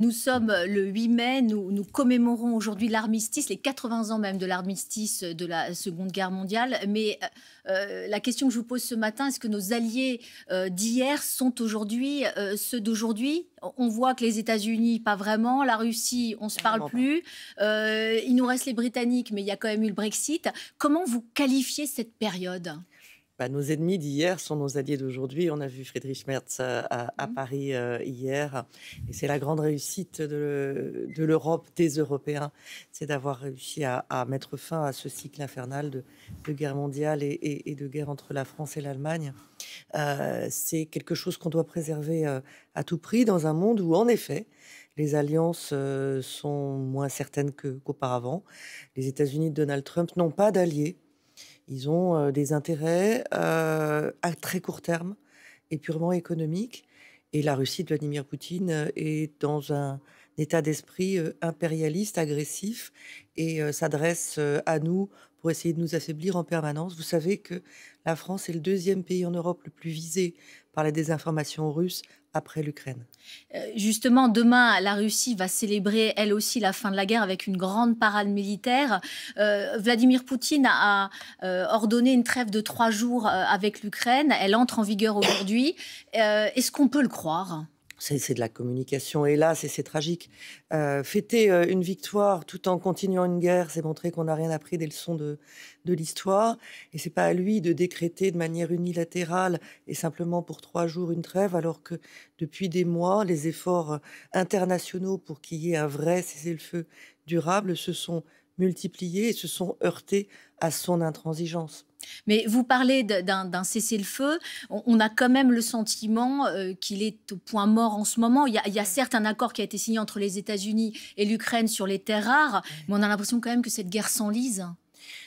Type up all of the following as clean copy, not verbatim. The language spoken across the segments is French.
Nous sommes le 8 mai, nous commémorons aujourd'hui l'armistice, les 80 ans même de l'armistice de la Seconde Guerre mondiale. Mais la question que je vous pose ce matin, est-ce que nos alliés d'hier sont aujourd'hui ceux d'aujourd'hui? On voit que les États-Unis, pas vraiment. La Russie, on ne se parle Carrément pas. plus. Il nous reste les Britanniques, mais il y a quand même eu le Brexit. Comment vous qualifiez cette période? Bah, nos ennemis d'hier sont nos alliés d'aujourd'hui. On a vu Friedrich Merz à Hmm. Paris hier. Et c'est la grande réussite de l'Europe, des Européens, c'est d'avoir réussi à mettre fin à ce cycle infernal de guerre mondiale et de guerre entre la France et l'Allemagne. C'est quelque chose qu'on doit préserver à tout prix dans un monde où, en effet, les alliances sont moins certaines qu'auparavant. Les États-Unis de Donald Trump n'ont pas d'alliés. Ils ont des intérêts à très court terme et purement économiques. Et la Russie de Vladimir Poutine est dans un état d'esprit impérialiste, agressif, et s'adresse à nous pour essayer de nous affaiblir en permanence. Vous savez que la France est le deuxième pays en Europe le plus visé par la désinformation russe après l'Ukraine. Justement, demain, la Russie va célébrer, elle aussi, la fin de la guerre avec une grande parade militaire. Vladimir Poutine a ordonné une trêve de 3 jours avec l'Ukraine. Elle entre en vigueur aujourd'hui. Est-ce qu'on peut le croire? C'est de la communication, hélas, et c'est tragique. Fêter une victoire tout en continuant une guerre, c'est montrer qu'on n'a rien appris des leçons de l'histoire. Et c'est pas à lui de décréter de manière unilatérale et simplement pour 3 jours une trêve, alors que depuis des mois, les efforts internationaux pour qu'il y ait un vrai cessez-le-feu durable se sont multipliés et se sont heurtés à son intransigeance. Mais vous parlez d'un cessez-le-feu. On a quand même le sentiment qu'il est au point mort en ce moment. Il y a certes un accord qui a été signé entre les États-Unis et l'Ukraine sur les terres rares, mais on a l'impression quand même que cette guerre s'enlise.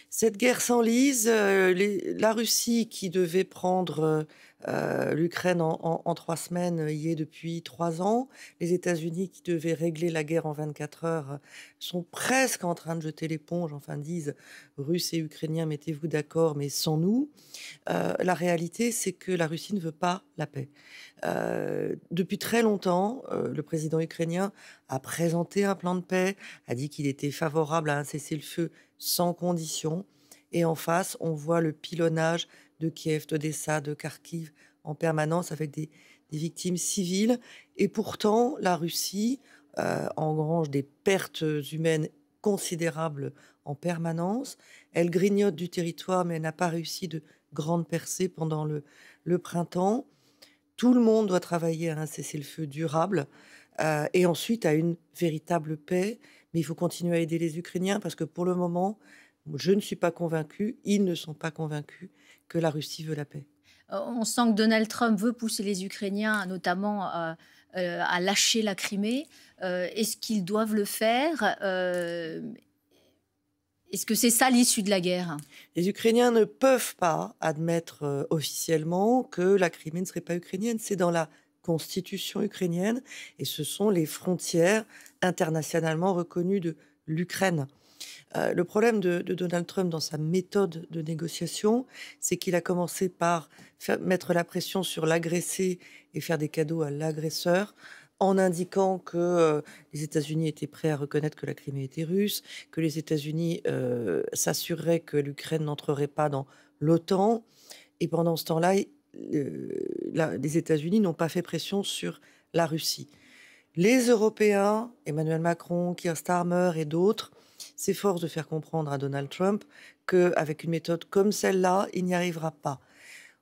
Cette guerre s'enlise, la Russie qui devait prendre l'Ukraine en 3 semaines y est depuis 3 ans. Les États-Unis qui devaient régler la guerre en 24 heures sont presque en train de jeter l'éponge, enfin disent Russes et Ukrainiens, mettez-vous d'accord, mais sans nous. La réalité, c'est que la Russie ne veut pas la paix. Depuis très longtemps, le président ukrainien a présenté un plan de paix, a dit qu'il était favorable à un cessez-le-feu sans condition. Et en face, on voit le pilonnage de Kiev, d'Odessa, de Kharkiv en permanence avec des victimes civiles. Et pourtant, la Russie engrange des pertes humaines considérables en permanence. Elle grignote du territoire, mais elle n'a pas réussi de grande percée pendant le printemps. Tout le monde doit travailler à un cessez-le-feu durable et ensuite à une véritable paix. Mais il faut continuer à aider les Ukrainiens parce que pour le moment, je ne suis pas convaincue, ils ne sont pas convaincus que la Russie veut la paix. On sent que Donald Trump veut pousser les Ukrainiens, notamment à lâcher la Crimée. Est-ce qu'ils doivent le faire? Est-ce que c'est ça l'issue de la guerre? Les Ukrainiens ne peuvent pas admettre officiellement que la Crimée ne serait pas ukrainienne. C'est dans la constitution ukrainienne et ce sont les frontières internationalement reconnues de l'Ukraine. Le problème de Donald Trump dans sa méthode de négociation, c'est qu'il a commencé par mettre la pression sur l'agressé et faire des cadeaux à l'agresseur, en indiquant que les États-Unis étaient prêts à reconnaître que la Crimée était russe, que les États-Unis s'assureraient que l'Ukraine n'entrerait pas dans l'OTAN. Et pendant ce temps-là, les États-Unis n'ont pas fait pression sur la Russie. Les Européens, Emmanuel Macron, Keir Starmer et d'autres, s'efforcent de faire comprendre à Donald Trump qu'avec une méthode comme celle-là, il n'y arrivera pas.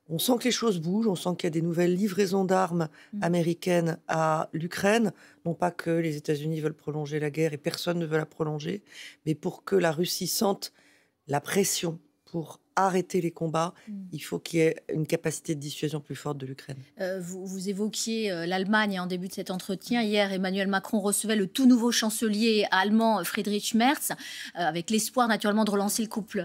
On sent que les choses bougent, on sent qu'il y a des nouvelles livraisons d'armes américaines à l'Ukraine. Non pas que les États-Unis veulent prolonger la guerre et personne ne veut la prolonger, mais pour que la Russie sente la pression pour arrêter les combats, Mm. il faut qu'il y ait une capacité de dissuasion plus forte de l'Ukraine. Vous évoquiez l'Allemagne en début de cet entretien. Hier, Emmanuel Macron recevait le tout nouveau chancelier allemand Friedrich Merz, avec l'espoir naturellement de relancer le couple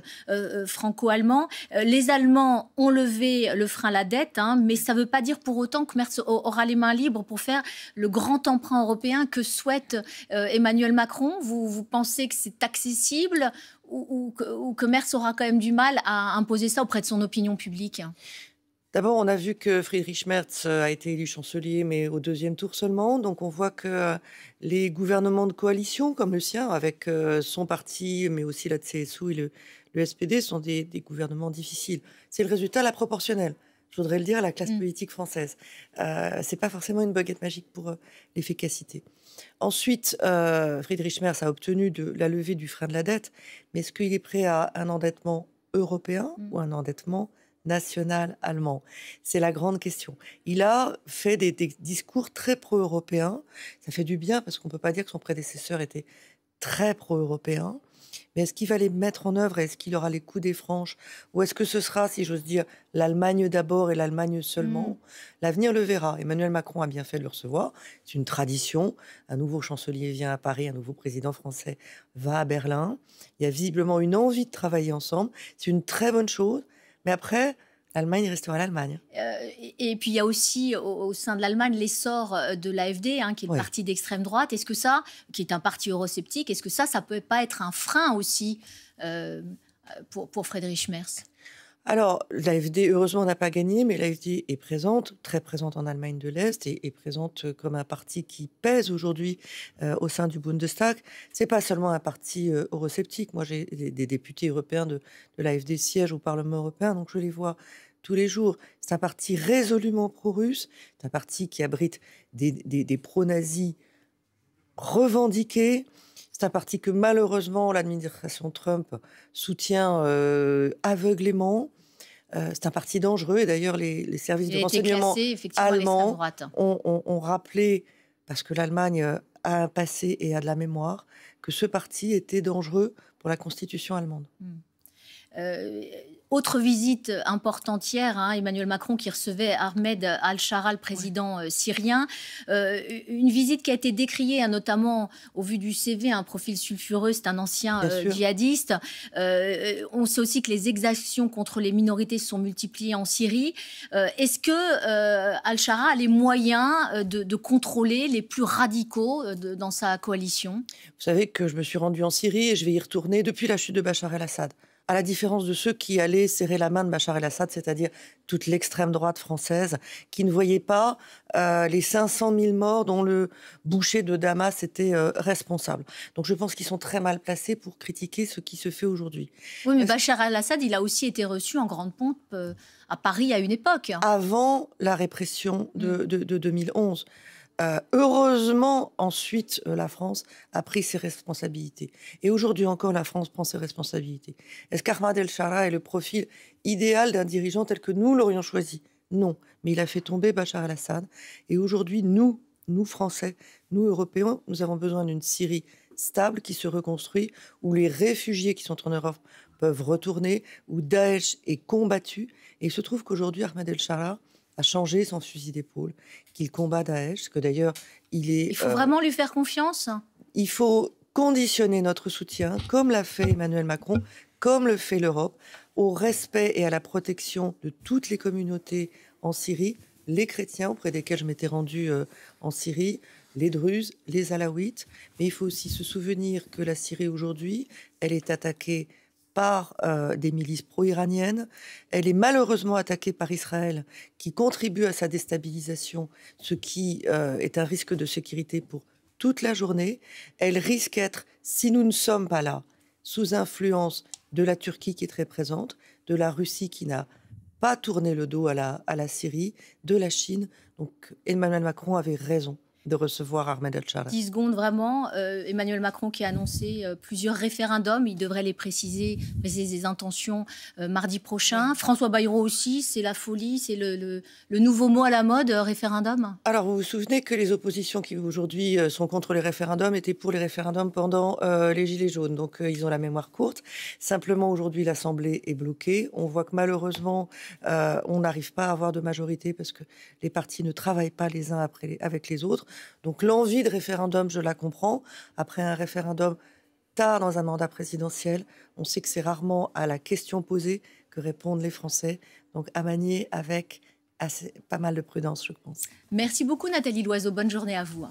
franco-allemand. Les Allemands ont levé le frein à la dette, hein, mais ça ne veut pas dire pour autant que Merz aura les mains libres pour faire le grand emprunt européen que souhaite Emmanuel Macron. Vous pensez que c'est accessible ou que Merz aura quand même du mal à imposer ça auprès de son opinion publique? D'abord, on a vu que Friedrich Merz a été élu chancelier, mais au deuxième tour seulement. Donc on voit que les gouvernements de coalition, comme le sien, avec son parti, mais aussi la CSU et le SPD, sont des gouvernements difficiles. C'est le résultat, la proportionnelle. Je voudrais le dire à la classe Mm. politique française. C'est pas forcément une baguette magique pour l'efficacité. Ensuite, Friedrich Merz a obtenu la levée du frein de la dette, mais est-ce qu'il est prêt à un endettement européen Mm. ou un endettement national allemand? C'est la grande question. Il a fait des discours très pro-européens. Ça fait du bien parce qu'on ne peut pas dire que son prédécesseur était très pro-européen. Mais est-ce qu'il va les mettre en œuvre? Est-ce qu'il aura les coups des franches? Ou est-ce que ce sera, si j'ose dire, l'Allemagne d'abord et l'Allemagne Mm. seulement? L'avenir le verra. Emmanuel Macron a bien fait de le recevoir. C'est une tradition. Un nouveau chancelier vient à Paris, un nouveau président français va à Berlin. Il y a visiblement une envie de travailler ensemble. C'est une très bonne chose. Mais après, l'Allemagne restera l'Allemagne. Et puis il y a aussi au sein de l'Allemagne l'essor de l'AfD, hein, qui est le Oui. parti d'extrême droite. Est-ce que ça, qui est un parti eurosceptique, est-ce que ça peut pas être un frein aussi euh, pour Friedrich Merz? Alors, l'AfD, heureusement, n'a pas gagné, mais l'AfD est présente, très présente en Allemagne de l'Est et présente comme un parti qui pèse aujourd'hui au sein du Bundestag. C'est pas seulement un parti eurosceptique. Moi, j'ai des députés européens de l'AfD siègent au Parlement européen, donc je les vois tous les jours. C'est un parti résolument pro-russe. C'est un parti qui abrite des pro-nazis revendiqués. C'est un parti que malheureusement l'administration Trump soutient aveuglément. C'est un parti dangereux et d'ailleurs les services Il de a été renseignement classé effectivement à l'extrême allemands droite. ont rappelé, parce que l'Allemagne a un passé et a de la mémoire, que ce parti était dangereux pour la constitution allemande. Mm. Euh, Autre visite importante hier, hein, Emmanuel Macron qui recevait Ahmed al-Shara, le Ouais. président syrien. Une visite qui a été décriée, hein, notamment au vu du CV, un profil sulfureux, c'est un ancien Bien sûr. djihadiste. On sait aussi que les exactions contre les minorités se sont multipliées en Syrie. Est-ce que al-Shara a les moyens de contrôler les plus radicaux dans sa coalition? Vous savez que je me suis rendue en Syrie et je vais y retourner depuis la chute de Bachar el-Assad. À la différence de ceux qui allaient serrer la main de Bachar el-Assad, c'est-à-dire toute l'extrême droite française, qui ne voyait pas les 500 000 morts dont le boucher de Damas était responsable. Donc je pense qu'ils sont très mal placés pour critiquer ce qui se fait aujourd'hui. Oui, mais Est-ce Bachar el-Assad, il a aussi été reçu en grande pompe à Paris à une époque. Avant la répression Mm. de 2011. Heureusement, ensuite, la France a pris ses responsabilités. Et aujourd'hui encore, la France prend ses responsabilités. Est-ce qu'Ahmad El-Shara est le profil idéal d'un dirigeant tel que nous l'aurions choisi? Non. Mais il a fait tomber Bachar el-Assad. Et aujourd'hui, nous Français, nous Européens, nous avons besoin d'une Syrie stable qui se reconstruit, où les réfugiés qui sont en Europe peuvent retourner, où Daesh est combattu. Et il se trouve qu'aujourd'hui, Ahmad El-Shara a changé son fusil d'épaule, qu'il combat Daesh, que d'ailleurs Il faut vraiment lui faire confiance. il faut conditionner notre soutien, comme l'a fait Emmanuel Macron, comme le fait l'Europe, au respect et à la protection de toutes les communautés en Syrie, les chrétiens auprès desquels je m'étais rendue en Syrie, les Druzes, les Alaouites. Mais il faut aussi se souvenir que la Syrie aujourd'hui, elle est attaquée par des milices pro-iraniennes. Elle est malheureusement attaquée par Israël, qui contribue à sa déstabilisation, ce qui est un risque de sécurité pour toute la journée. Elle risque d'être, si nous ne sommes pas là, sous influence de la Turquie qui est très présente, de la Russie qui n'a pas tourné le dos à la Syrie, de la Chine. Donc Emmanuel Macron avait raison de recevoir Ahmed El-Shara. 10 secondes vraiment. Emmanuel Macron qui a annoncé plusieurs référendums. Il devrait les préciser ses intentions mardi prochain. François Bayrou aussi, c'est la folie, c'est le nouveau mot à la mode, référendum. Alors, vous vous souvenez que les oppositions qui aujourd'hui sont contre les référendums étaient pour les référendums pendant les Gilets jaunes. Donc, ils ont la mémoire courte. Simplement, aujourd'hui, l'Assemblée est bloquée. On voit que malheureusement, on n'arrive pas à avoir de majorité parce que les partis ne travaillent pas les uns avec les autres. Donc, l'envie de référendum, je la comprends. Après un référendum tard dans un mandat présidentiel, on sait que c'est rarement à la question posée que répondent les Français. Donc, à manier avec pas mal de prudence, je pense. Merci beaucoup Nathalie Loiseau. Bonne journée à vous.